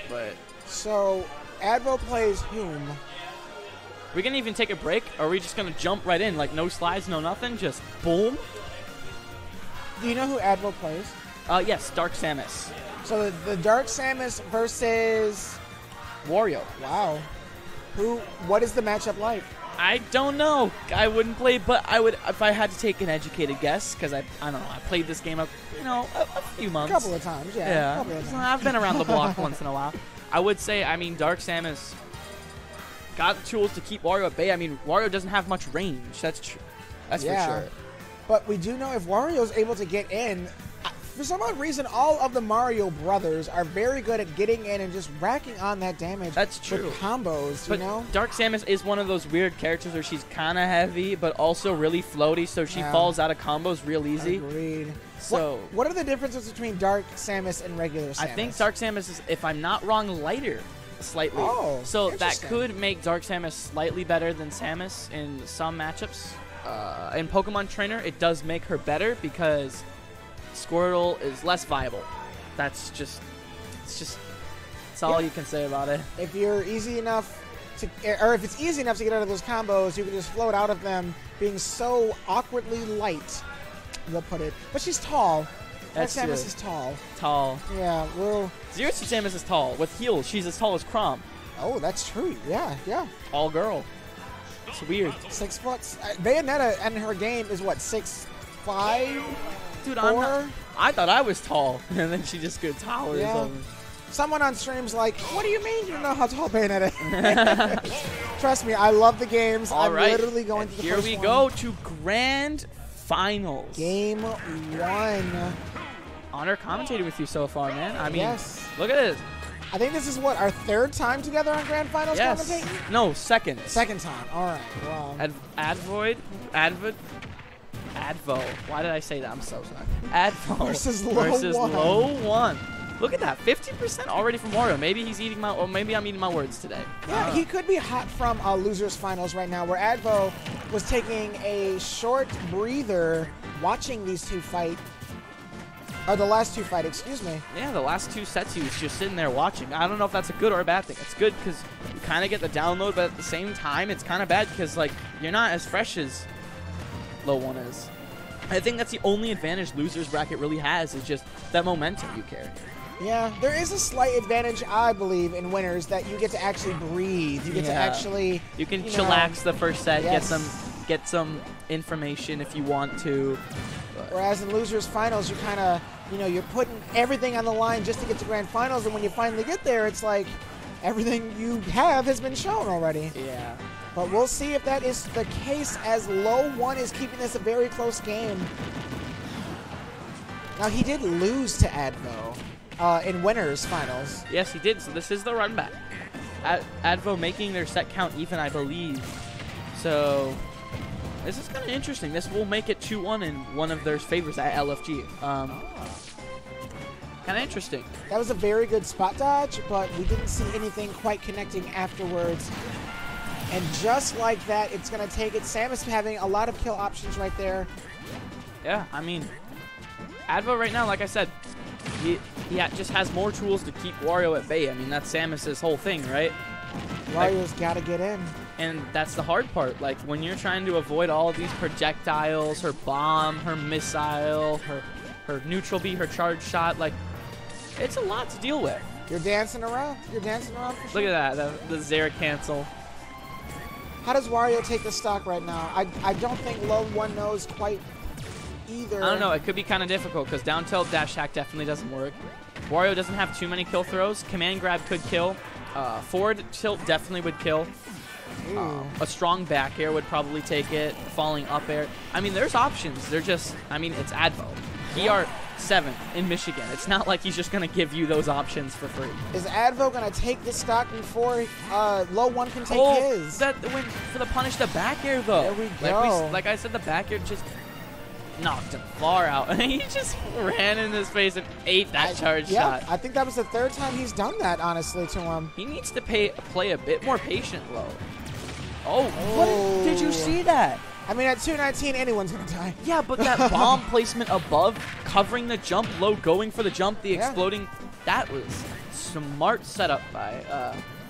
But so Advo plays whom? We're going to even take a break, or are we just going to jump right in? Like, no slides, no nothing? Just boom? Do you know who Advo plays? Yes, Dark Samus. So the Dark Samus versus Wario. Wow. What is the matchup like? I don't know. I wouldn't play, but I would if I had to take an educated guess, because I don't know. I played this game a few months. A couple of times, yeah. A couple of times. I've been around the block once in a while. I would say, I mean, Dark Samus got the tools to keep Wario at bay. I mean, Wario doesn't have much range. That's true. That's for sure. But we do know if Wario is able to get in, for some odd reason, all of the Mario brothers are very good at getting in and just racking on that damage. That's true. With combos, but you know? Dark Samus is one of those weird characters where she's kind of heavy, but also really floaty, so she falls out of combos real easy. Agreed. So, what are the differences between Dark Samus and regular Samus? I think Dark Samus is, if I'm not wrong, lighter. Slightly. Oh, so that could make Dark Samus slightly better than Samus in some matchups. In Pokemon Trainer, it does make her better because Squirtle is less viable. That's all you can say about it. If you're easy enough to, or if it's easy enough to get out of those combos, you can just float out of them, being so awkwardly light. They'll put it, but she's tall. That Samus is tall. Tall. Yeah, well. Zero Suit Samus is tall. With heels, she's as tall as Chrom. Oh, that's true. Yeah, yeah. All girl. It's weird. 6 foot. Bayonetta in her game is what, 6'5"? Dude, 4? I thought I was tall, and then she just got taller or something. Someone on stream's like, what do you mean you don't know how tall Bayonetta is? Trust me, I love the games. I'm literally going to the first one. Here we go to Grand Finals. Game 1. Honor commentating with you so far, man. I mean, look at this. I think this is what, our 3rd time together on Grand Finals commentating? No, second. Second time. All right. Wow. Advo. Why did I say that? I'm so sorry. Advo versus LOE1. Look at that, 50% already from Wario. Maybe he's eating my, or maybe I'm eating my words today. Yeah, he could be hot from losers finals right now, where Advo was taking a short breather, watching these two fight. Or the last two fight, excuse me. Yeah, the last 2 sets he was just sitting there watching. I don't know if that's a good or a bad thing. It's good because you kind of get the download, but at the same time, it's kind of bad because, like, you're not as fresh as LOE1 is. I think that's the only advantage losers bracket really has, is just that momentum you carry. Yeah, there is a slight advantage, I believe, in winners, that you get to actually breathe. You get to actually... You can chillax the first set, get some information if you want to. Whereas in losers finals, you kind of, you're putting everything on the line just to get to grand finals, and when you finally get there, it's like everything you have has been shown already. Yeah. But we'll see if that is the case, as LOE1 is keeping this a very close game. Now, he did lose to Advo in winners finals. Yes, he did. So this is the run back. Advo making their set count even, I believe. So this is kind of interesting. This will make it 2-1 in one of their favors at LFG. Kind of interesting. That was a very good spot dodge, but we didn't see anything quite connecting afterwards. And just like that, it's going to take it. Samus having a lot of kill options right there. Yeah, I mean, Advo right now, like I said, he just has more tools to keep Wario at bay. I mean, that's Samus's whole thing, right? Wario's got to get in. And that's the hard part. Like, when you're trying to avoid all of these projectiles, her bomb, her missile, her neutral beat, her charge shot, like, it's a lot to deal with. You're dancing around. You're dancing around for sure. Look at that, the Zera cancel. How does Wario take the stock right now? I don't think LOE1 knows quite either. I don't know. It could be kind of difficult because down tilt dash hack definitely doesn't work. Wario doesn't have too many kill throws. Command grab could kill. Forward tilt definitely would kill. A strong back air would probably take it. Falling up air. I mean, there's options. They're just, I mean, it's Advo. ER7 in Michigan. It's not like he's just going to give you those options for free. Is Advo going to take the stock before LOE1 can take his? That went for the punish the back air, though. There we go. Like I said, the back air just knocked him far out. He just ran in his face and ate that charge shot. I think that was the 3rd time he's done that, honestly, to him. He needs to play a bit more patient, Lo. Oh, did you see that? I mean, at 219, anyone's going to die. Yeah, but that bomb placement above, covering the jump, Lo going for the jump, the exploding That was smart setup by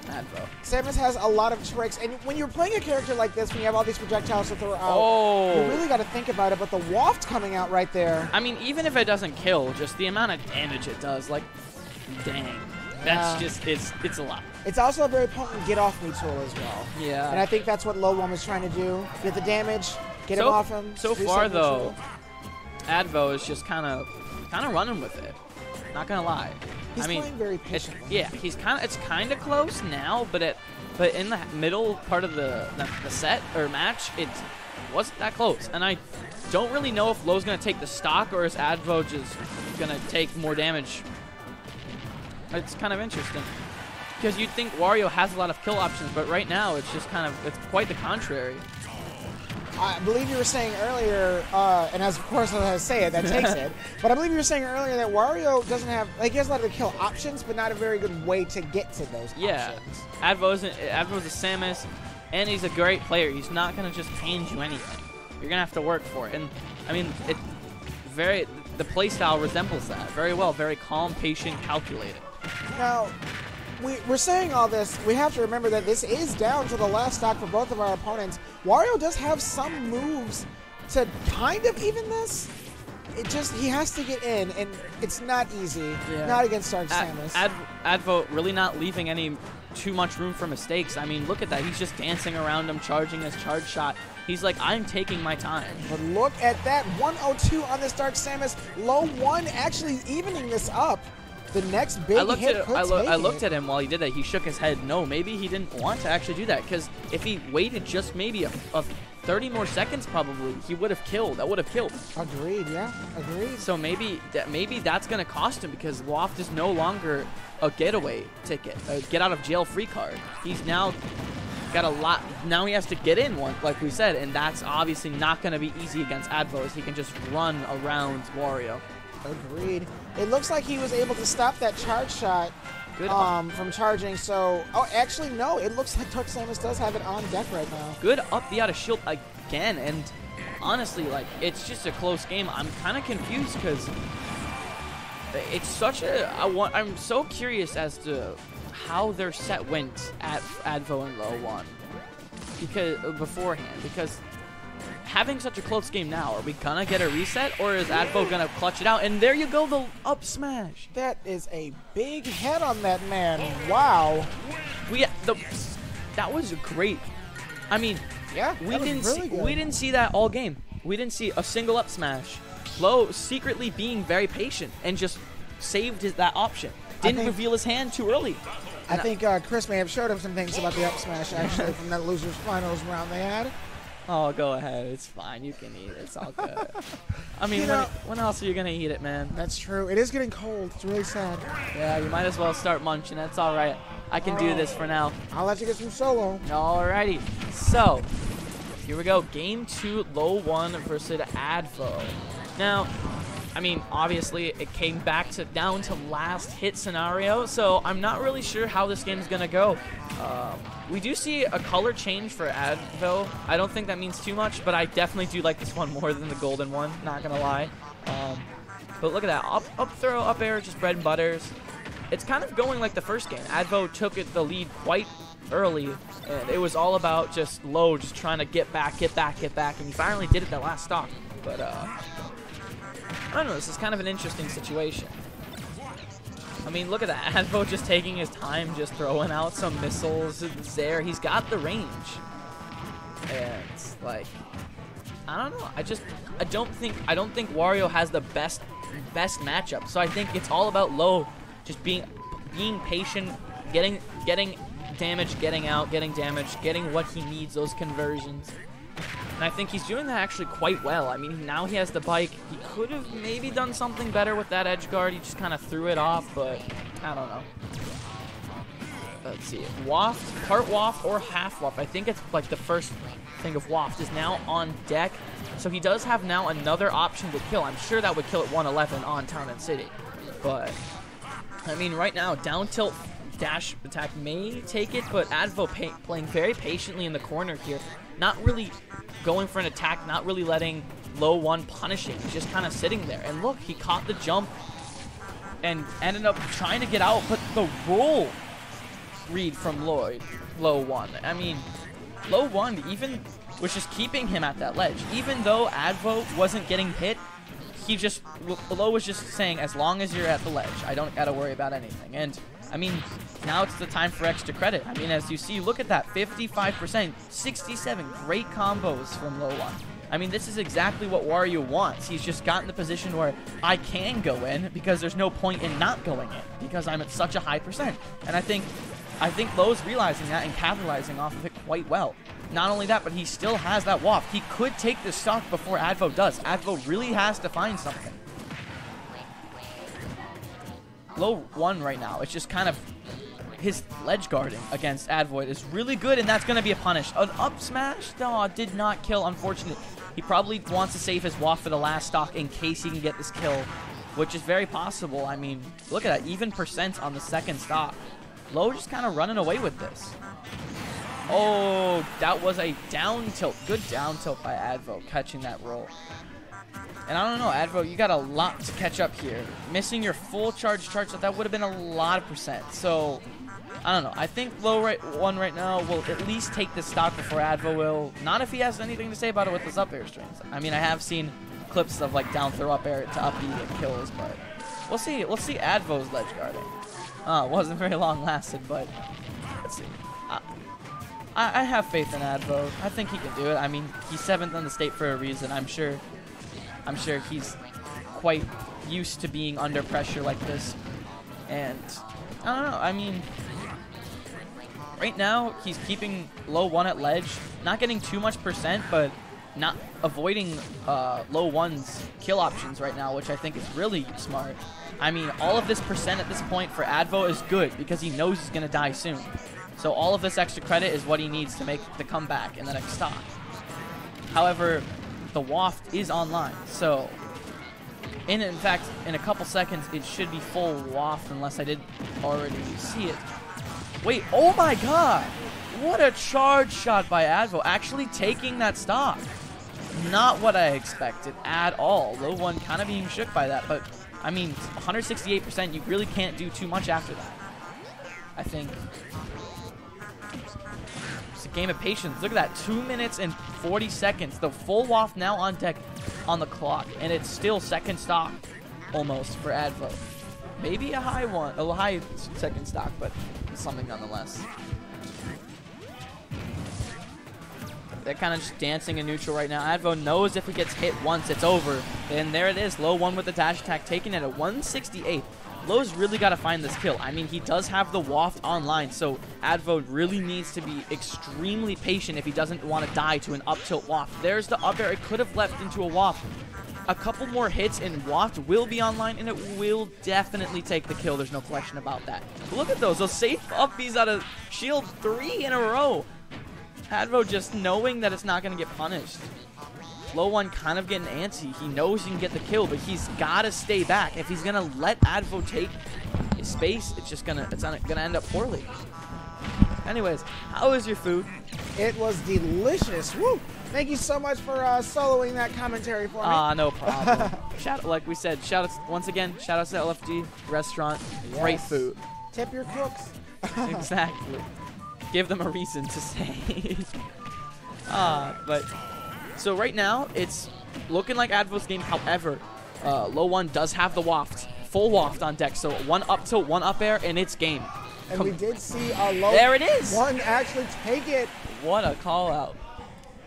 Advo. Samus has a lot of tricks, and when you're playing a character like this, when you have all these projectiles to throw out, you really got to think about it, but the waft coming out right there. I mean, even if it doesn't kill, just the amount of damage it does, like, dang. That's just, it's a lot. It's also a very potent get-off-me tool as well. Yeah. And I think that's what LOE1 was trying to do. Get the damage, get him off him. So far, though, Advo is just kind of running with it. Not gonna lie. He's playing very patiently. Yeah, it's kind of close now, but in the middle part of the set or match, it wasn't that close. And I don't really know if Lowe's gonna take the stock or is Advo just gonna take more damage. It's kind of interesting because you'd think Wario has a lot of kill options, but right now it's just it's quite the contrary. I believe you were saying earlier, and as of course as I say it, that takes it. But I believe you were saying earlier that Wario doesn't have, like, he has a lot of kill options, but not a very good way to get to those options. Advo's a Samus, and he's a great player. He's not gonna just hand you anything. You're gonna have to work for it. And I mean, the playstyle resembles that very well. Very calm, patient, calculated. Now, we're saying all this. We have to remember that this is down to the last stock for both of our opponents. Wario does have some moves to kind of even this. He has to get in, and it's not easy. Yeah. Not against Dark Samus. Advo really not leaving too much room for mistakes. I mean, look at that. He's just dancing around him, charging his charge shot. He's like, I'm taking my time. But look at that. 102 on this Dark Samus. LOE1 actually evening this up. The next big hit could take I looked at him while he did that. He shook his head. No, maybe he didn't want to actually do that, because if he waited just maybe a 30 more seconds, probably he would have killed. That would have killed. Agreed. Yeah, agreed. So maybe that's gonna cost him, because Waft is no longer a getaway ticket, a get out of jail free card. He's now got a lot. Now he has to get in one, like we said, and that's obviously not gonna be easy against Advo, as he can just run around Wario. Agreed. It looks like he was able to stop that charge shot from charging. So, actually, no. It looks like Dark Samus does have it on deck right now. Good up the out of shield again. And honestly, like, it's just a close game. I'm kind of confused because it's such a. I'm so curious as to how their set went at Advo and LOE1 because having such a close game now, are we gonna get a reset, or is Advo gonna clutch it out? And there you go, the up smash. That is a big head on that man. Wow. That was great. I mean, yeah, we didn't see that all game. We didn't see a single up smash. Lowe secretly being very patient and just saved that option. Didn't reveal his hand too early. I think Chris may have showed him some things about the up smash actually from that losers finals round they had. Oh, go ahead. It's fine. You can eat it. It's all good. I mean, when else are you going to eat it, man? That's true. It is getting cold. It's really sad. Yeah, you might as well start munching. That's all right. I can do this for now. I'll let you get some solo. Alrighty. So, here we go. Game 2, LOE1 versus Advo. Now, I mean, obviously, it came back down to last hit scenario, so I'm not really sure how this game is going to go. We do see a color change for Advo. I don't think that means too much, but I definitely do like this one more than the golden one, not going to lie. But look at that. Up throw, up air, just bread and butters. It's kind of going like the first game. Advo took the lead quite early, and it was all about just Lowe just trying to get back, and he finally did it that last stock. But, I don't know, this is kind of an interesting situation. I mean, look at that. Advo just taking his time, just throwing out some missiles there. He's got the range. And it's like, I don't know. I don't think Wario has the best matchup. So I think it's all about Lowe just being patient, getting damage, getting out, getting damage, getting what he needs, those conversions. And I think he's doing that actually quite well. I mean, now he has the bike. He could have maybe done something better with that edge guard. He just kind of threw it off, but I don't know. Let's see. Waft, part waft or half waft. I think it's like the first thing of waft is now on deck. So he does have now another option to kill. I'm sure that would kill at 111 on Town and City. But, I mean, right now, down tilt dash attack may take it, but Advo playing very patiently in the corner here. Not really going for an attack, not really letting LOE1 punish it. He's just kind of sitting there. And look, he caught the jump. and ended up trying to get out, but the roll read from LOE1. I mean, LOE1 even was just keeping him at that ledge. Even though Advo wasn't getting hit, LOE was just saying, as long as you're at the ledge, I don't got to worry about anything. And, I mean, now it's the time for extra credit. I mean, as you see, look at that, 55%, 67 great combos from LOE1. I mean, this is exactly what Wario wants. He's just gotten the position where I can go in because there's no point in not going in because I'm at such a high percent. And I think LOE's realizing that and capitalizing off of it quite well. Not only that, but he still has that waft. He could take the stock before Advo does. Advo really has to find something. LOE1 right now, it's just kind of his ledge guarding against Advo is really good, and that's going to be a punish. An up smash? No, did not kill, unfortunate. He probably wants to save his waft for the last stock in case he can get this kill, which is very possible. I mean, look at that, even percent on the second stock. LOE just kind of running away with this. Oh, that was a down tilt. Good down tilt by Advo, catching that roll. And I don't know, Advo, you got a lot to catch up here. Missing your full charge, that would have been a lot of percent. So, I don't know. I think LOE1 right now will at least take this stock before Advo will. Not if he has anything to say about it with his up air strings. I mean, I have seen clips of like down throw up air to up B and kills, but we'll see. Let's see Advo's ledge guarding. It wasn't very long lasted, but let's see. I have faith in Advo. I think he can do it. I mean, he's 7th on the state for a reason. I'm sure he's quite used to being under pressure like this. And I don't know. I mean, right now he's keeping LOE1 at ledge, not getting too much percent, but not avoiding LOE1's kill options right now, which I think is really smart. I mean, all of this percent at this point for Advo is good because he knows he's going to die soon. So all of this extra credit is what he needs to make the comeback in the next stock. However, the waft is online, so in fact, in a couple seconds, it should be full waft unless I did already see it. Wait, oh my god! What a charge shot by Advo, actually taking that stock. Not what I expected at all. LOE1 kind of being shook by that, but I mean, 168%, you really can't do too much after that. I think it's a game of patience. Look at that, 2 minutes and 40 seconds. The full waft now on deck on the clock, and it's still second stock almost for Advo. Maybe a high second stock, but something nonetheless. They're kind of just dancing in neutral right now. Advo knows if he gets hit once, it's over. And there it is, LOE1 with the dash attack, taking it at 168. LOE's really got to find this kill. I mean, he does have the waft online, so Advo really needs to be extremely patient if he doesn't want to die to an up tilt waft. There's the up air. It could have left into a waft. A couple more hits and waft will be online, and it will definitely take the kill. There's no question about that. But look at those safe up Bs out of shield 3 in a row. Advo just knowing that it's not going to get punished. LOE1 kind of getting antsy. He knows he can get the kill, but he's got to stay back. If he's going to let Advo take his space, it's gonna end up poorly. Anyways, how was your food? It was delicious. Woo! Thank you so much for soloing that commentary for me. No problem. Like we said, once again, shout outs to LFG restaurant. Yes. Great food. Tip your cooks. Exactly. Give them a reason to stay. But so right now it's looking like Advo's game. However, LOE1 does have the waft, full waft on deck. So one up tilt, one up air, and it's game. And we did see LOE1 there it is. Actually take it. What a call out,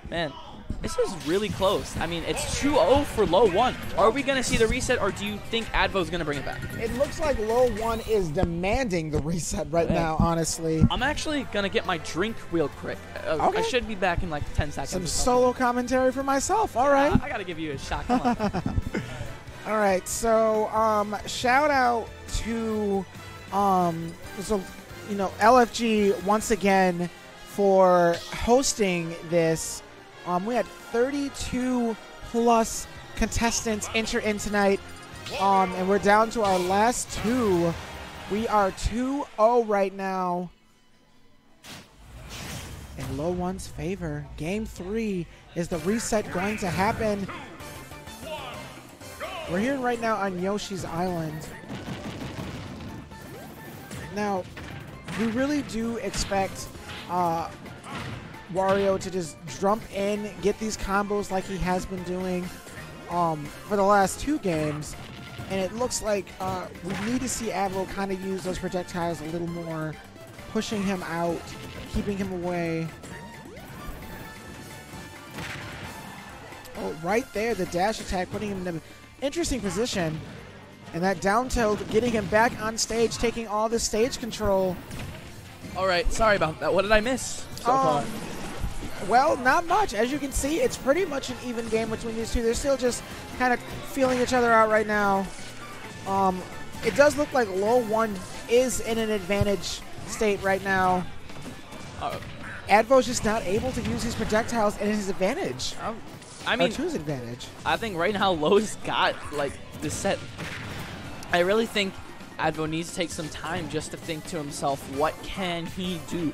man. This is really close. I mean, it's 2-0 for LOE1. Are we going to see the reset, or do you think Advo's going to bring it back? It looks like LOE1 is demanding the reset right now, honestly. I'm actually going to get my drink real quick. Okay. I should be back in like 10 seconds. Some solo commentary for myself. All right. I got to give you a shot. Come on. All right. So, shout out to, LFG once again for hosting this. We had 32 plus contestants enter in tonight, and we're down to our last two. We are 2-0 right now in LOE1's favor. Game 3 is the reset going to happen. We're here right now on Yoshi's Island. Now, we really do expect Wario to just jump in, get these combos like he has been doing for the last 2 games. And it looks like we need to see Advo kind of use those projectiles a little more, pushing him out, keeping him away. Oh, right there, the dash attack, putting him in an interesting position. And that down tilt, getting him back on stage, taking all the stage control. All right, sorry about that. What did I miss so far? Well, not much. As you can see, it's pretty much an even game between these two. They're still just kind of feeling each other out right now. It does look like LOE1 is in an advantage state right now. Advo's just not able to use his projectiles in his advantage. I mean, to his advantage. I think right now LOE's got like this set. I really think Advo needs to take some time just to think to himself, what can he do?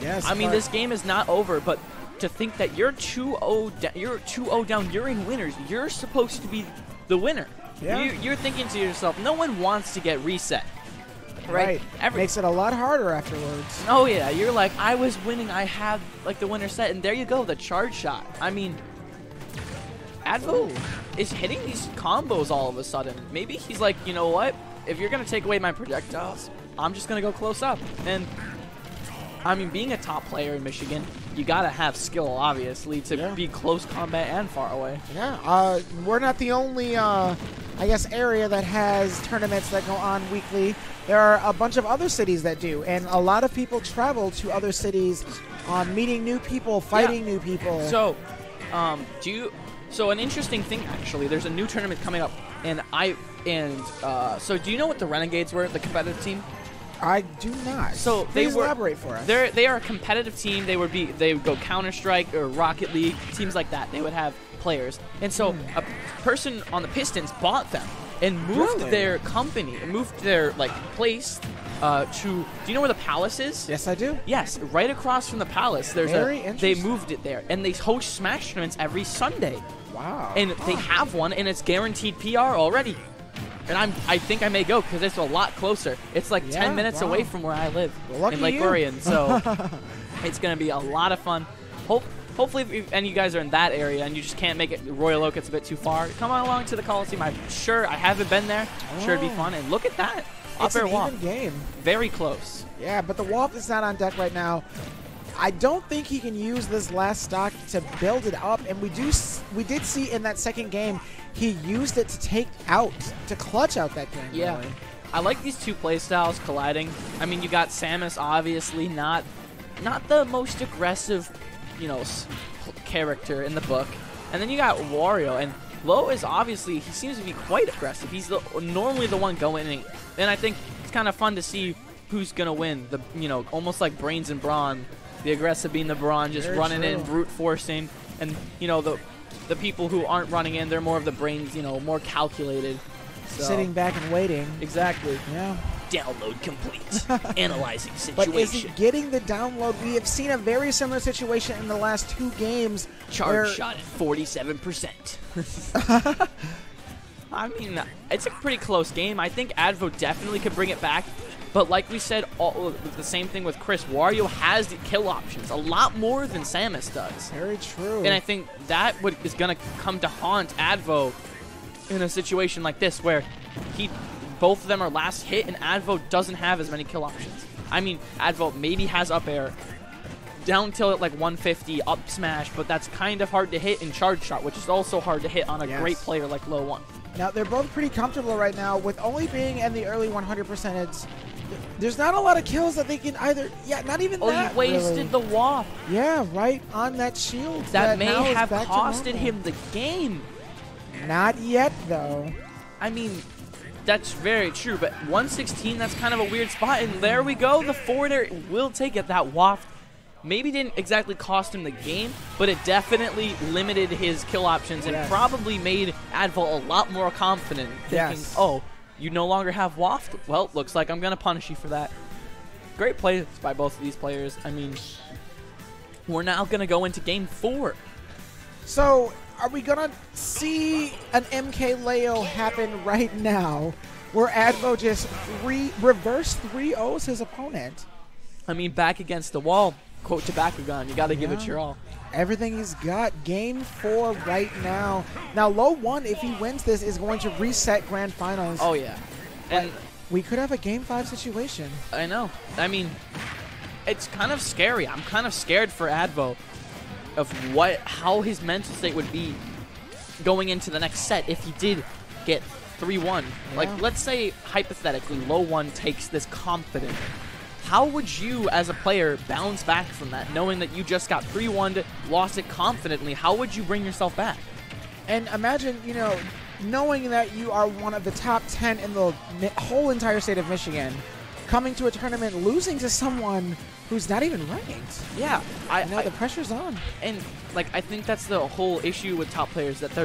Yes. I mean, this game is not over, but to think that you're 2-0 down, you're in winners. You're supposed to be the winner. Yeah. You're thinking to yourself, no one wants to get reset. Right. Makes it a lot harder afterwards. Oh yeah, you're like, I was winning. I had like the winner set, and there you go, the charge shot. I mean, Advo is hitting these combos all of a sudden. Maybe he's like, you know what? If you're gonna take away my projectiles, I'm just gonna go close up. And I mean, being a top player in Michigan, you gotta have skill, obviously, to be close combat and far away. Yeah, we're not the only, I guess, area that has tournaments that go on weekly. There are a bunch of other cities that do, and a lot of people travel to other cities, meeting new people, fighting new people. So, So an interesting thing, actually, there's a new tournament coming up, so do you know what the Renegades were, the competitive team? I do not. So Please elaborate for us. They are a competitive team. They would go Counter-Strike or Rocket League, teams like that. They would have players, and so a person on the Pistons bought them and moved their company, moved their place to. Do you know where the Palace is? Yes, I do. Yes, right across from the Palace. There's they moved it there, and they host Smash tournaments every Sunday. Wow. And they have one, and it's guaranteed PR already. And I think I may go because it's a lot closer. It's like 10 minutes away from where I live in Lake Orion. So it's going to be a lot of fun. Hopefully, if any of you guys are in that area and you just can't make it, Royal Oak, it's a bit too far, come on along to the Coliseum. I'm sure I haven't been there. Sure it'd be fun. And look at that. It's an even game. Very close. Yeah, but the Waft is not on deck right now. I don't think he can use this last stock to build it up, and we did see in that second game he used it to clutch out that game. Yeah, really. I like these two play styles colliding. I mean, you got Samus, obviously not the most aggressive, character in the book, and then you got Wario, and LOE is obviously, he seems to be quite aggressive. He's normally the one going in, and I think it's kind of fun to see who's gonna win. Almost like Brains and Brawn. The aggressive being the Brawn, just running in, brute forcing, and the people who aren't running in, they're more of the Brains, more calculated. So. Sitting back and waiting. Exactly. Yeah. Download complete. Analyzing situation. But is he getting the download? We have seen a very similar situation in the last 2 games. Charge shot at 47%. I mean, it's a pretty close game. I think Advo definitely could bring it back. But like we said, the same thing with Chris. Wario has the kill options, a lot more than Samus does. Very true. And I think that is going to come to haunt Advo in a situation like this, where both of them are last hit, and Advo doesn't have as many kill options. I mean, Advo maybe has up air, down tilt at like 150, up smash, but that's kind of hard to hit in charge shot, which is also hard to hit on a great player like LOE1. Now, they're both pretty comfortable right now with only being in the early 100%. There's not a lot of kills that they can either. Yeah, not even that. He wasted the waft. Yeah, right on that shield. That may have costed him the game. Not yet, though. I mean, that's very true, but 116, that's kind of a weird spot. And there we go. The forwarder will take it. That waft maybe didn't exactly cost him the game, but it definitely limited his kill options and probably made Advo a lot more confident, thinking, oh, you no longer have waft? Well, looks like I'm going to punish you for that. Great plays by both of these players. I mean, we're now going to go into Game 4. So, are we going to see an MK Leo happen right now? where Advo just reverse 3-0s his opponent. I mean, back against the wall, quote Tobacco Gun, you got to give it your all. Everything he's got. Game 4 right now. Now, LOE1, if he wins this, is going to reset Grand Finals. Oh, yeah. And we could have a Game 5 situation. I know. I mean, it's kind of scary. I'm kind of scared for Advo of how his mental state would be going into the next set if he did get 3-1. Yeah. Like, let's say, hypothetically, LOE1 takes this confident. How would you, as a player, bounce back from that, knowing that you just got 3-1'd, lost it confidently? How would you bring yourself back? And imagine, you know, knowing that you are one of the top 10 in the whole entire state of Michigan, coming to a tournament, losing to someone who's not even ranked. Yeah. The pressure's on. And, like, I think that's the whole issue with top players, that they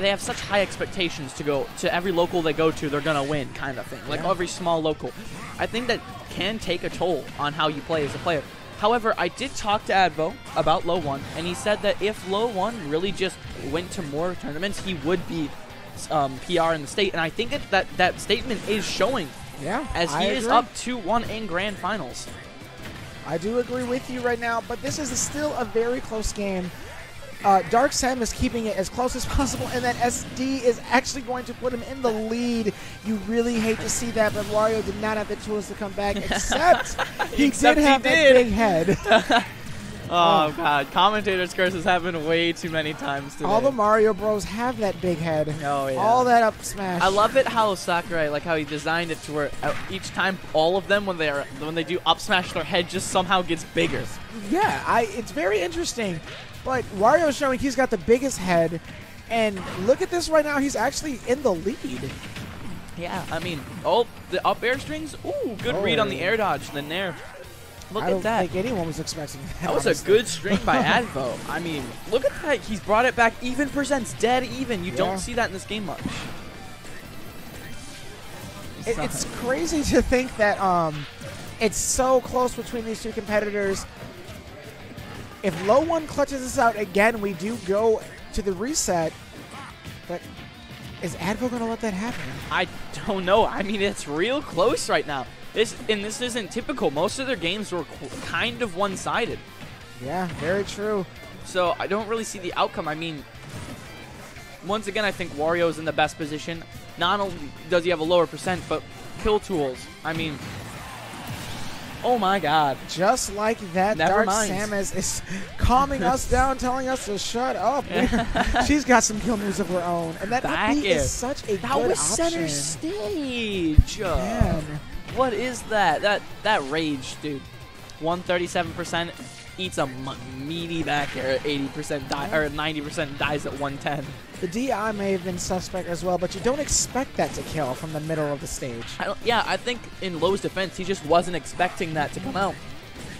have such high expectations to go to every local they go to, they're gonna win, kind of thing. Like every small local. I think that can take a toll on how you play as a player. However, I did talk to Advo about LOE1, and he said that if LOE1 really just went to more tournaments, he would be PR in the state. And I think that statement is showing. Yeah, as he is up 2-1 in Grand Finals. I do agree with you right now, but this is still a very close game. Dark Sam is keeping it as close as possible, and then SD is actually going to put him in the lead. You really hate to see that, but Wario did not have the tools to come back, except he did have that big head. Oh, God. Commentator's curses happen way too many times today. All the Mario Bros have that big head. Oh, yeah. All that up smash. I love it how Sakurai, like how he designed it to where each time all of them, when they do up smash, their head just somehow gets bigger. Yeah, it's very interesting. But Wario's showing he's got the biggest head, and look at this right now. He's actually in the lead. Yeah, I mean, the up air strings. Ooh, good read on the air dodge and the nair. Look at that. I don't think anyone was expecting that. That was a good string by Advo. I mean, look at that. He's brought it back. Even percents, dead even. You don't see that in this game much. It's crazy to think that it's so close between these two competitors. If LOE1 clutches this out again, we do go to the reset. But is Advo going to let that happen? I don't know. I mean, it's real close right now. This isn't typical. Most of their games were kind of one-sided. Yeah, very true. So I don't really see the outcome. I mean, once again, I think Wario's in the best position. Not only does he have a lower percent, but kill tools. I mean, oh my God. Just like that, Dark Samus is calming us down, telling us to shut up. She's got some kill moves of her own. And that up B is such a good option. That was center stage. Man. What is that? That rage, dude. 137% eats a meaty back air at 80% or 90% dies at 110. The DI may have been suspect as well, but you don't expect that to kill from the middle of the stage. I think in Lowe's defense, he just wasn't expecting that to come out.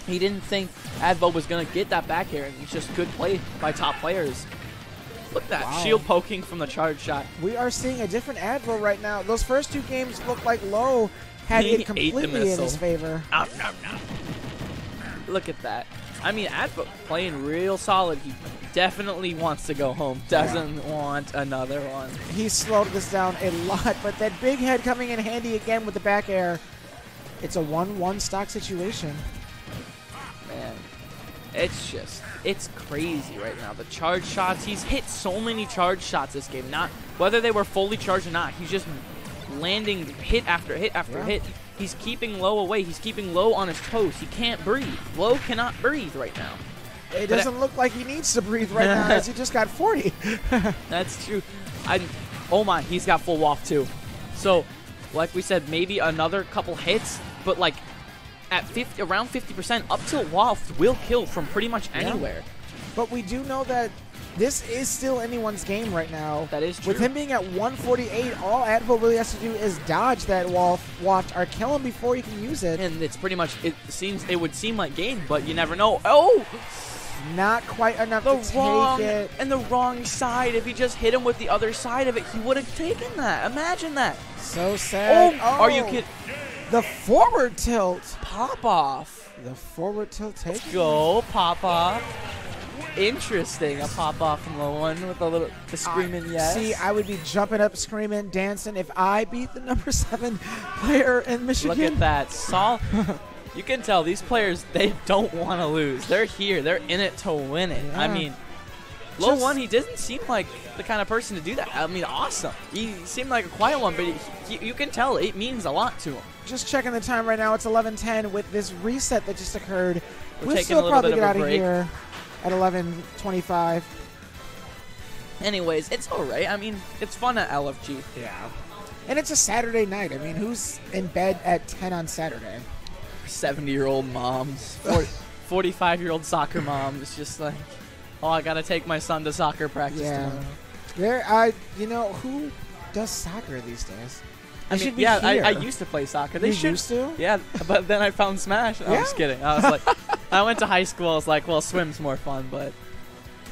He didn't think Advo was going to get that back air, and it's just good play by top players. Look at that. Shield poking from the charge shot. We are seeing a different Advo right now. Those first two games look like Lowe had it completely in his favor. Look at that. I mean, Advo playing real solid. He definitely wants to go home. Doesn't want another one. He slowed this down a lot, but that big head coming in handy again with the back air. It's a 1-1 stock situation. Man, it's crazy right now. The charge shots, he's hit so many charge shots this game. Not whether they were fully charged or not. He's just landing hit after hit after hit. He's keeping Lowe away. He's keeping Lowe on his toes. He can't breathe. Lowe cannot breathe right now. It doesn't look like he needs to breathe right now as he just got 40. That's true. Oh my, he's got full waft too. So, like we said, maybe another couple hits, but like at around 50%, up till waft will kill from pretty much anywhere. But we do know that this is still anyone's game right now. That is true. With him being at 148, all Advo really has to do is dodge that waft or kill him before he can use it. And it's pretty much, it would seem like game, but you never know. Oh! Not quite enough to take it. And the wrong side. If he just hit him with the other side of it, he would have taken that. Imagine that. So sad. Oh, are you kidding? The forward tilt. Pop off. The forward tilt take. Let's go, pop off. Interesting. A pop-off from LOE1 with the screaming yes. See, I would be jumping up, screaming, dancing if I beat the number 7 player in Michigan. Look at that. You can tell these players, they don't want to lose. They're here. They're in it to win it. Yeah. I mean, LOE1, he doesn't seem like the kind of person to do that. I mean, awesome. He seemed like a quiet one, but you can tell it means a lot to him. Just checking the time right now. It's 11:10 with this reset that just occurred. We'll taking still a little probably bit get of out a of break. here at 11:25. Anyways, it's all right. I mean, it's fun at LFG. Yeah. And it's a Saturday night. I mean, who's in bed at 10 on Saturday? 70-year-old moms, 45-year-old soccer moms, just like, oh, I gotta take my son to soccer practice tomorrow. You know, who does soccer these days? I mean, yeah, I used to play soccer. They used to? Yeah, but then I found Smash. No, I'm just kidding. I was like, I went to high school. I was like, well, swim's more fun, but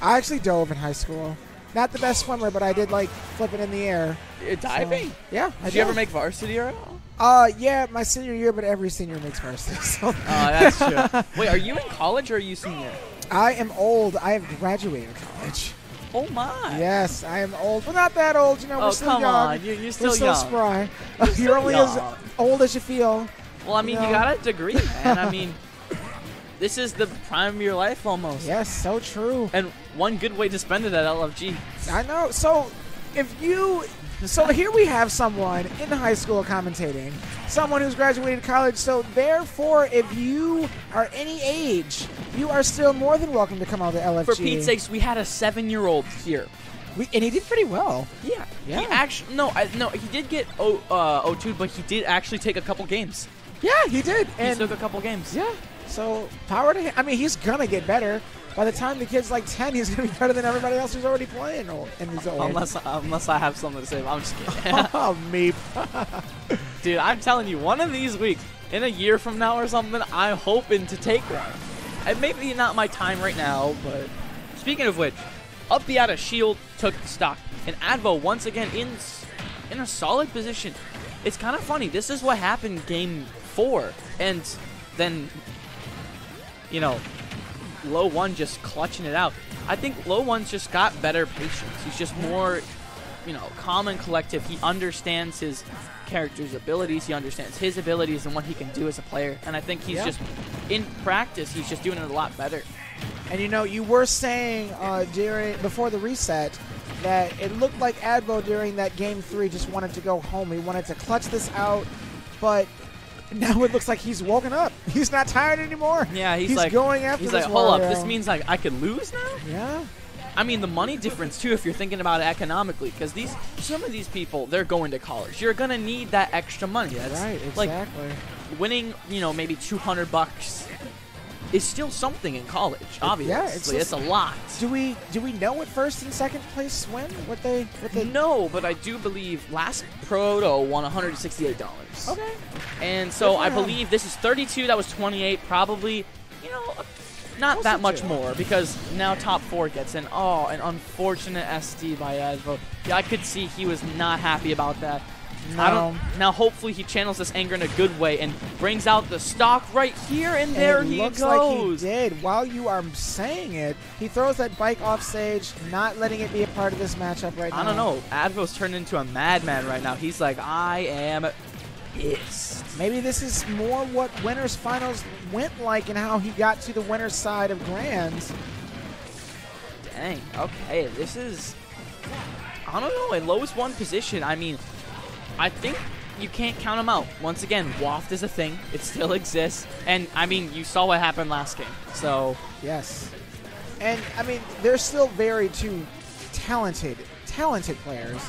I actually dove in high school. Not the best swimmer, but I did like flipping in the air. Diving? So, yeah. Did you ever make varsity or all? Yeah, my senior year, but every senior makes varsity. So. Oh, that's true. Wait, are you in college or are you senior? I am old. I have graduated college. Oh my! Yes, I am old. Well, not that old. You know, we're still come young. on. You're still young. We're still spry. You're only as old as you feel. Well, I mean, you got a degree, man. I mean, this is the prime of your life almost. Yes, so true. And one good way to spend it at LFG. I know. So, so here we have someone in high school commentating, someone who's graduated college. So therefore, if you are any age, you are still more than welcome to come out to LFG. For Pete's sakes, we had a 7-year-old here. And he did pretty well. Yeah. Yeah. He actually he did get O2, but he did actually take a couple games. Yeah, he did. He took a couple games. Yeah. So power to him. I mean, he's gonna get better. By the time the kid's like 10, he's going to be better than everybody else who's already playing in his old. Unless I have something to say. I'm just kidding. Oh, me. Dude, I'm telling you, one of these weeks, in a year from now or something, I'm hoping to take one. And maybe not my time right now, but speaking of which, up the out of Shield took stock. And Advo, once again, in a solid position. It's kind of funny. This is what happened game 4. And then, you know, LOE1 just clutching it out. I think LOE1's just got better patience. He's just more, you know, calm and collective. He understands his character's abilities. He understands his abilities and what he can do as a player. And I think he's just, in practice, he's just doing it a lot better. And, you know, you were saying before the reset that it looked like Advo during that game 3 just wanted to go home. He wanted to clutch this out, but now it looks like he's woken up. He's not tired anymore. Yeah, he's like going after he's this like, hold up, Wario. this means like I could lose now? Yeah. I mean, the money difference too, if you're thinking about it economically, because some of these people, they're going to college. You're gonna need that extra money. That's right, exactly. Like winning, you know, maybe $200 is still something in college. Obviously, it's a lot. Do we know what first and second place win? What they? No, but I do believe last Proto won $168. Okay. And so I believe this is 32. That was 28. Probably, you know, not that much more because now top 4 gets in. Oh, an unfortunate SD by Advo. Yeah, I could see he was not happy about that. No. Now, hopefully, he channels this anger in a good way and brings out the stock right here, and there he goes. Looks like he did. While you are saying it, he throws that bike off stage, not letting it be a part of this matchup right now. I don't know. Advo's turned into a madman right now. He's like, I am pissed. Maybe this is more what Winners Finals went like and how he got to the winner's side of Grands. Dang. Okay, this is... I don't know. In lowest one position, I mean... I think you can't count him out. Once again, Waft is a thing. It still exists. And, I mean, you saw what happened last game. So... Yes. And, I mean, they're still very two talented players.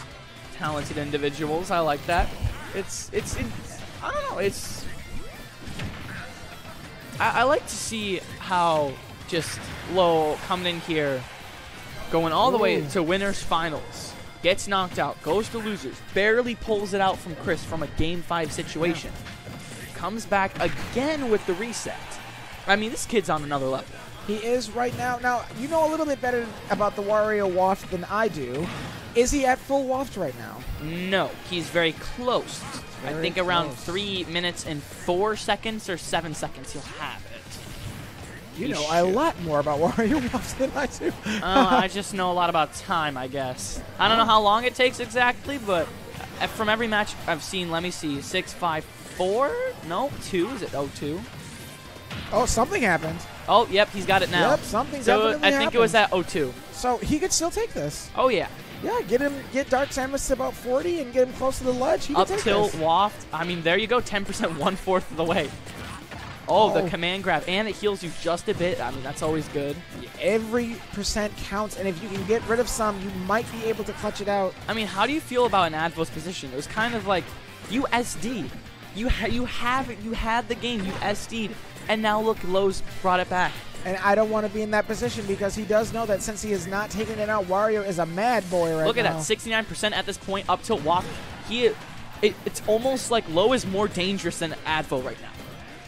Talented individuals. I like that. I don't know. It's... I like to see how just Low coming in here, going all the way to winners finals. Gets knocked out, goes to losers, barely pulls it out from Chris from a Game 5 situation. Comes back again with the reset. I mean, this kid's on another level. He is right now. Now, you know a little bit better about the Wario Waft than I do. Is he at full Waft right now? No, he's very close. I think around close. 3 minutes and 4 seconds or 7 seconds he'll have it. You know a lot more about Wario Waffs than I do. I just know a lot about time, I guess. I don't know how long it takes exactly, but from every match I've seen, let me see, 6, 5, 4? No, 2. Is it 2? Oh, something happened. Oh, yep, he's got it now. Yep, something so definitely I think it was at 2. So he could still take this. Oh, yeah. Yeah, get Dark Samus to about 40 and get him close to the ledge. He Up can take tilt, this. waft. I mean, there you go, 10%, 1/4 of the way. Oh, the command grab, and it heals you just a bit. I mean, that's always good. Every percent counts, and if you can get rid of some, you might be able to clutch it out. I mean, how do you feel about an Advo's position? It was kind of like you SD'd. You had the game, you SD'd, and now look, Lowe's brought it back. And I don't want to be in that position because he does know that since he is not taking it out, Wario is a mad boy right now. Look at that, 69% at this point, up tilt waft. It's almost like Lowe is more dangerous than Advo right now.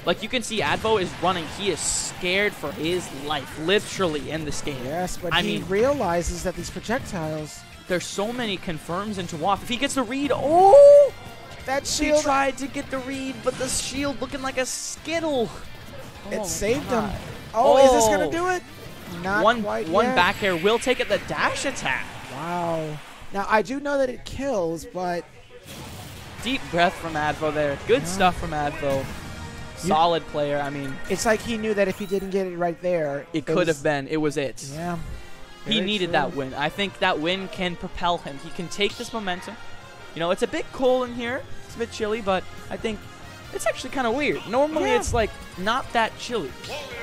Like, you can see Advo is running. He is scared for his life, literally, in this game. Yes, but he realizes that these projectiles... There's so many confirms into Waft. If he gets the read, oh! That shield... He tried to get the read, but the shield looking like a Skittle. It saved him. Oh, is this going to do it? Not quite One yet. back air will take it, the dash attack. Wow. Now, I do know that it kills, but... Deep breath from Advo there. Good stuff from Advo. Solid player. I mean, it's like he knew that if he didn't get it right there, it could have been. It was it. Yeah. He needed that win. I think that win can propel him. He can take this momentum. You know, it's a bit cold in here. It's a bit chilly, but I think it's actually kind of weird. Normally, it's like not that chilly.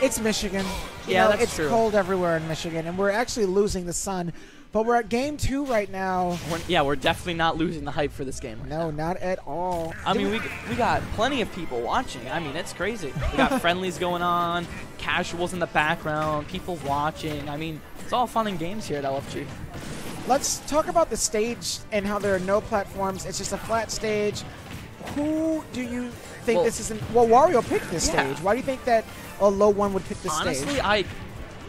It's Michigan. That's true. It's cold everywhere in Michigan, and we're actually losing the sun. But we're at game 2 right now. We're definitely not losing the hype for this game. No, not at all. I mean, we got plenty of people watching. I mean, it's crazy. We got friendlies going on, casuals in the background, people watching. I mean, it's all fun and games here at LFG. Let's talk about the stage and how there are no platforms. It's just a flat stage. Who do you think this is? Well, Wario picked this stage. Why do you think that LOE1 would pick this stage? Honestly, I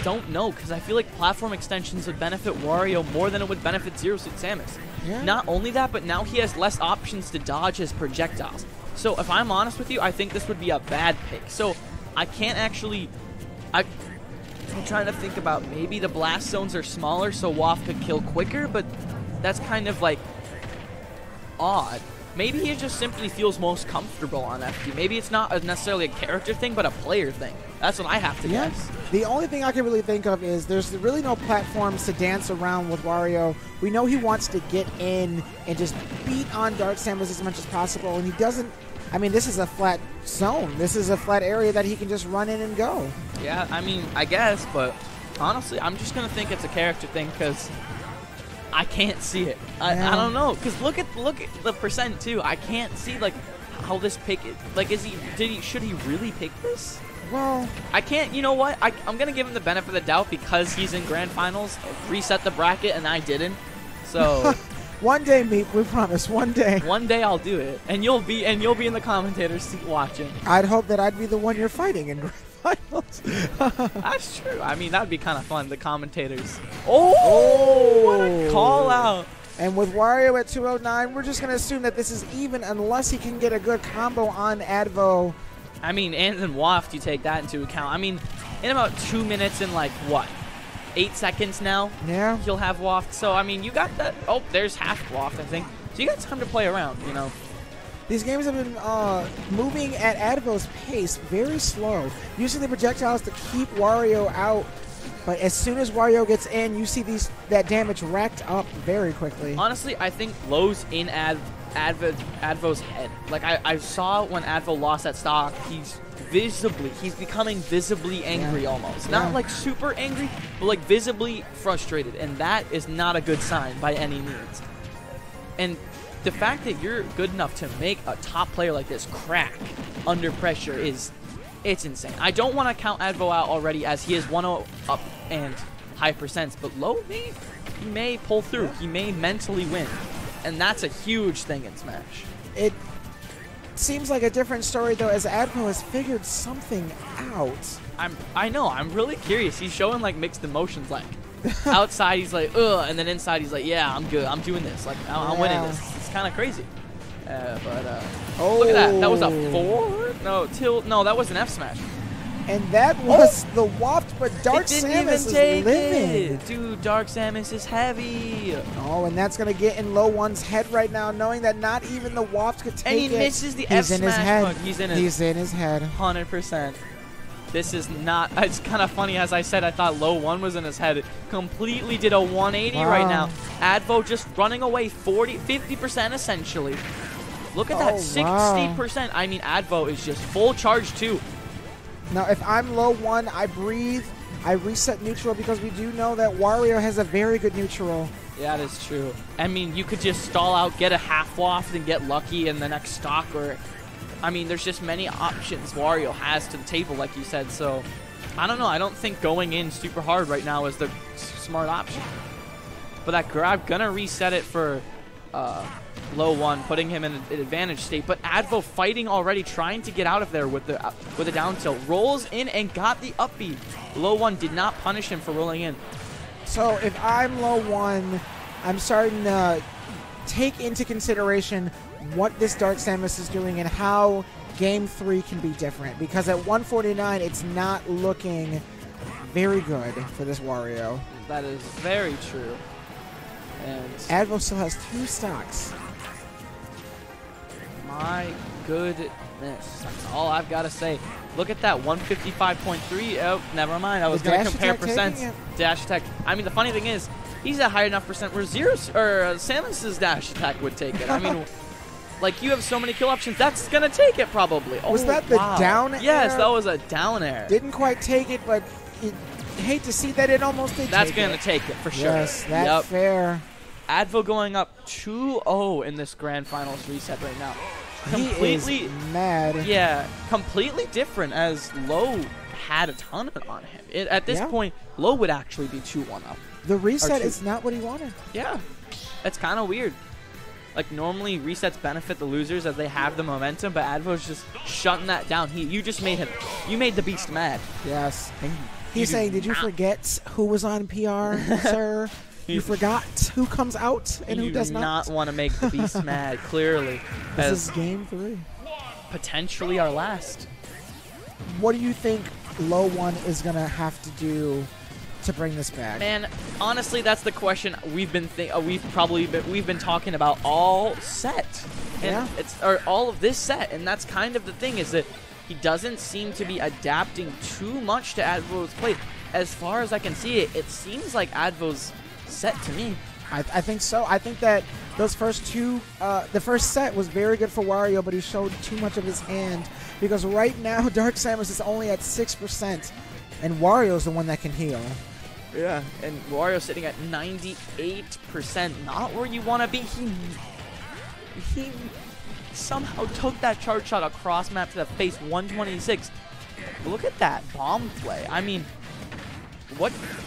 don't know, because I feel like platform extensions would benefit Wario more than it would benefit Zero Suit Samus. Yeah. Not only that, but now he has less options to dodge his projectiles. So if I'm honest with you, I think this would be a bad pick. So I can't actually... I'm trying to think about maybe the blast zones are smaller so Waft could kill quicker, but that's kind of like odd. Maybe he just simply feels most comfortable on FD. Maybe it's not necessarily a character thing, but a player thing. That's what I have to guess. The only thing I can really think of is there's really no platforms to dance around with Wario. We know he wants to get in and just beat on Dark Samus as much as possible, and he doesn't. I mean, this is a flat zone. This is a flat area that he can just run in and go. Yeah, I mean, I guess, but honestly, I'm just going to think it's a character thing because I can't see it. I don't know, because look at the percent too. I can't see like how this pick is. Like, should he really pick this? Well, I can't. You know what? I'm gonna give him the benefit of the doubt because he's in grand finals. Reset the bracket, and I didn't. So one day, Meep, we promise. One day. One day I'll do it, and you'll be in the commentator's seat watching. I'd hope that I'd be the one you're fighting in grand finals. That's true. I mean, that'd be kind of fun. The commentators. Oh, what a call out. And with Wario at 209, we're just going to assume that this is even unless he can get a good combo on Advo. I mean, and then Waft, you take that into account. I mean, in about 2 minutes and like, what, 8 seconds now? Yeah. He'll have Waft. So, I mean, you got that. Oh, there's half Waft, I think. So you got time to play around, you know. These games have been moving at Advo's pace very slow, using the projectiles to keep Wario out. But as soon as Wario gets in, you see that damage racked up very quickly. Honestly, I think Lowe's in Advo's head. Like, I saw when Advo lost that stock, he's becoming visibly angry almost. Not like super angry, but like visibly frustrated. And that is not a good sign by any means. And the fact that you're good enough to make a top player like this crack under pressure it's insane. I don't want to count Advo out already as he is 1-0 up and high percents, but Lowe, he may pull through. He may mentally win. And that's a huge thing in Smash. It seems like a different story, though, as Advo has figured something out. I know. I'm really curious. He's showing, like, mixed emotions. Like, outside, he's like, ugh, and then inside, he's like, yeah, I'm good. I'm doing this. Like, I'm winning this. It's kind of crazy. Look at that. That was a 4? No, that was an F smash. And that was the waft, but Dark Samus is living. Dude, Dark Samus is heavy. Oh, and that's going to get in Low1's head right now, knowing that not even the waft could take it. And he misses the F smash. He's in his head. 100%. This is not... It's kind of funny. As I said, I thought Low1 was in his head. It completely did a 180 right now. Advo just running away 50% essentially. Look at that, 60%. I mean, Advo is just full charge too. Now, if I'm Low1, I breathe, I reset neutral because we do know that Wario has a very good neutral. Yeah, that is true. I mean, you could just stall out, get a half waft, and get lucky in the next stock. Or, I mean, there's just many options Wario has to the table, like you said. So, I don't know. I don't think going in super hard right now is the smart option. But that grab gonna reset it for Low1, putting him in an advantage state. But Advo fighting already, trying to get out of there with the down tilt. Rolls in and got the up B. Low1 did not punish him for rolling in. So if I'm Low1, I'm starting to take into consideration what this Dark Samus is doing and how Game 3 can be different. Because at 149, it's not looking very good for this Wario. That is very true. And Advo still has 2 stocks. My goodness. That's all I've got to say. Look at that, 155.3. Oh, never mind. I was going to compare percents. Dash attack. I mean, the funny thing is, he's at high enough percent where Samus's dash attack would take it. I mean, like, you have so many kill options. That's going to take it probably. Was that the down air? Yes, that was a down air. Didn't quite take it, but hate to see that it almost did. That's going to take it for sure. Yes, that's fair. Advo going up 2-0 in this Grand Finals reset right now. Completely he is mad. Yeah, completely different as Low had a ton on him. At this point, Low would actually be 2-1 up. The reset is not what he wanted. Yeah, that's kind of weird. Like, normally resets benefit the losers as they have the momentum, but Advo's just shutting that down. You just made him. You made the beast mad. Yes. He's saying, did you forget who was on PR, sir? You forgot who comes out and who does not. You do not want to make the beast mad, clearly. This is Game 3. Potentially our last. What do you think Low1 is going to have to do to bring this back? Man, honestly, that's the question we've been talking about all set. And or all of this set, and that's kind of the thing, is that he doesn't seem to be adapting too much to Advo's play. As far as I can see it seems like Advo's set to me. I think so. I think that those first two, the first set was very good for Wario, but he showed too much of his hand because right now Dark Samus is only at 6%, and Wario's the one that can heal. Yeah, and Wario's sitting at 98%, not where you want to be. He somehow took that charge shot across map to the face, 126. Look at that bomb play. I mean,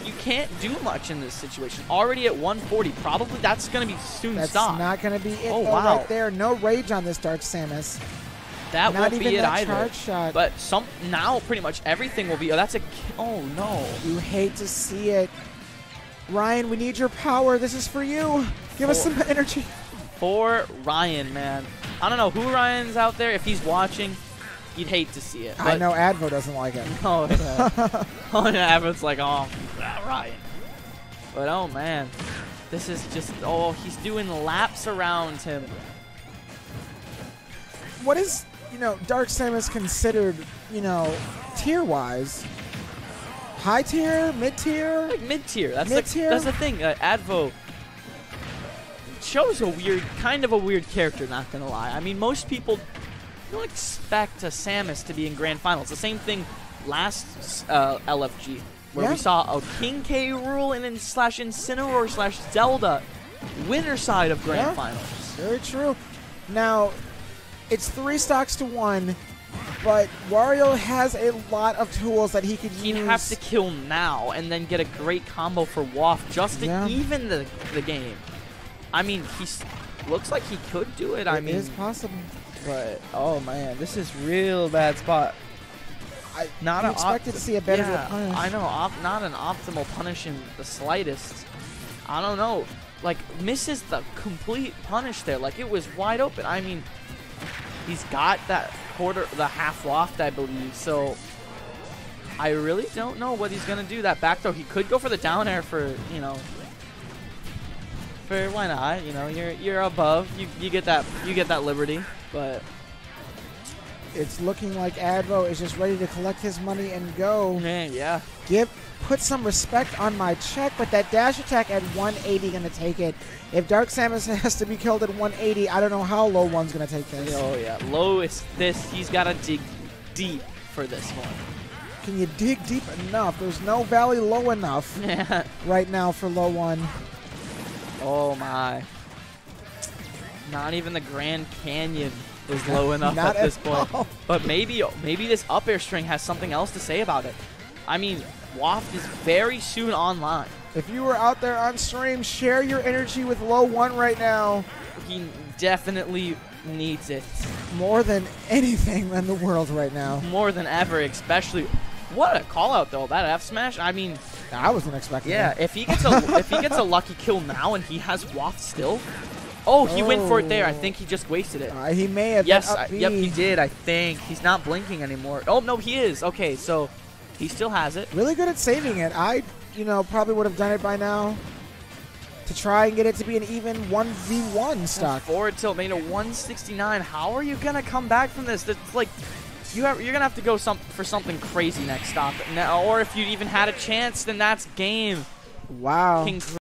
you can't do much in this situation. Already at 140, probably that's going to be soon stopped. That's not going to be it right there. No rage on this Dark Samus. That not won't be it either. Charge shot. But now pretty much everything will be. Oh, that's a. Oh no! You hate to see it, Ryan. We need your power. This is for you. Give us some energy. For Ryan, man. I don't know who Ryan's out there. If he's watching, you'd hate to see it. I know Advo doesn't like it. Oh, yeah. Oh, yeah, Advo's like, oh, Ryan. But, oh, man. This is just, oh, he's doing laps around him. What is, Dark Samus considered, tier-wise? High tier? Mid-tier? Like mid-tier. That's mid-tier? the thing. Advo shows kind of a weird character, not gonna lie. I mean, most people don't expect a Samus to be in Grand Finals. The same thing last LFG, where we saw a King K. Rool and Incineroar / Zelda winner side of Grand Finals. Very true. Now, it's 3 stocks to 1, but Wario has a lot of tools that he could use. He'd have to kill now and then get a great combo for Waft just to even the game. I mean, looks like he could do it. I mean, it is possible. But, oh, man, this is real bad spot. Not expected to see a better punish. I know, not an optimal punish in the slightest. I don't know. Like, misses the complete punish there. Like, it was wide open. I mean, he's got that the half waft, I believe. So, I really don't know what he's going to do. That back throw, he could go for the down air for, you know, for why not? You know, you're above. You get that liberty, but it's looking like Advo is just ready to collect his money and go. Man, yeah. Put some respect on my check, but that dash attack at 180 going to take it. If Dark Samus has to be killed at 180, I don't know how LOE1's going to take this. Oh, yeah. Low is this. He's got to dig deep for this one. Can you dig deep enough? There's no valley low enough right now for LOE1. Oh, my. Not even the Grand Canyon is low enough at this point. All. But maybe this up air string has something else to say about it. I mean, Waft is very soon online. If you were out there on stream, share your energy with LOE1 right now. He definitely needs it. More than anything in the world right now. More than ever, especially. What a call out though, that F smash. I mean, I wasn't expecting that. If he gets a lucky kill now and he has Waft still. Oh, he went for it there. I think he just wasted it. He may have. Yes, yep, he did. I think he's not blinking anymore. Oh no, he is. Okay, so he still has it. Really good at saving it. I, probably would have done it by now to try and get it to be an even 1v1 stock. Forward tilt made a 169. How are you gonna come back from this? It's like you're gonna have to go for something crazy next stock. Or if you even had a chance, then that's game. Wow.